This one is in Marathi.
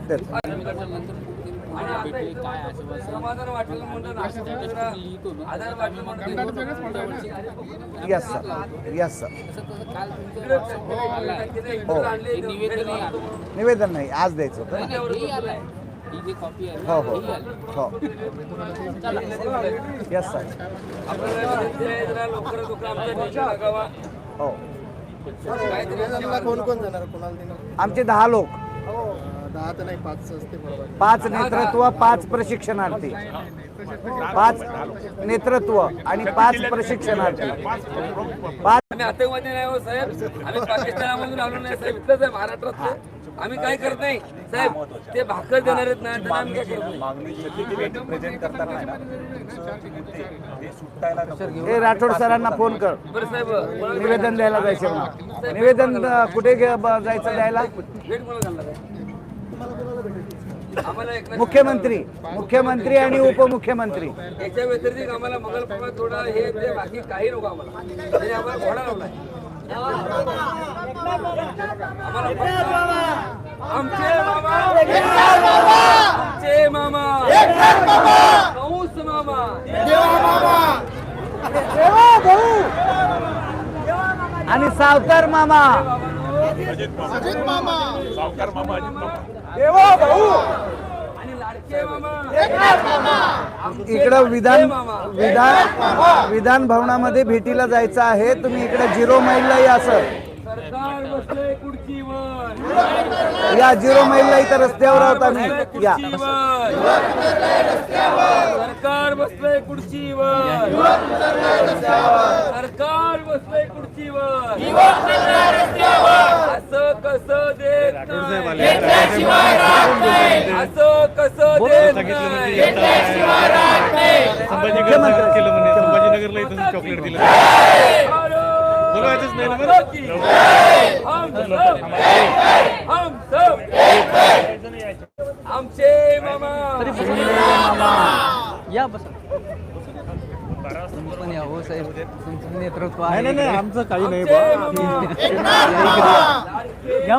देतो. Yes sir, yes sir. हो, निवेदन नाही, आज द्यायचं होतं. हो हो हो, यस सर. हो, कोण कोण जाणार, कोणाला देणार? आमचे 10 लोक, 10 तर नाही, 5 असते बरोबर. 5 नेतृत्व, 5 प्रशिक्षणार्थी, 5 नेतृत्व आणि 5 प्रशिक्षणार्थी, 5. आम्ही आतंकवादी नाही हो साहेब, आम्ही पाकिस्तानामधून आलो नाही साहेब, इथलंच आहे महाराष्ट्रातलं. आम्ही काय करत नाही साहेब, ते भाकर देणार आहेत ना, त्यांना आम्ही काय करत नाही. हे राठोड सरांना फोन कर, बरं साहेब, निवेदन द्यायला जायचं ना. निवेदन कुठे जायचं द्यायला? भेट कोणाला घालणार आहे? आम्हाला एकनाथ मुख्यमंत्री आणि उपमुख्यमंत्री. याच्या व्यतिरिक्त आम्हाला मंगलपाळा थोडा हे ते बाकी काही नको आम्हाला. त्याने आम्हाला घोडा लावलाय. आमचे मामा, आमचे मामा, कंस मामा, आणि सावकार मामा, आणि लाडके मामा. इकडं विधान भवनामध्ये भेटीला जायचं आहे. तुम्ही इकडे 0 मैलला या सर. सरकार बसले खुर्चीवर, या 0 मैलला इथं रस्त्यावर आहोत आम्ही. या सरकार बसले खुर्चीवर, सरकार बसले खुर्चीवर, असं कसं देत नाही, असं कसं देत नाही. संभाजीनगरला इथं चॉकलेट दिलं. बोलवायचंच नाही ना मला. हम सब आमचे मामा. या बस पण या हो साहेब, तुमचं नेतृत्व नाही आहे. नाही, आमचं काही नाही आमचे बा. मामा. या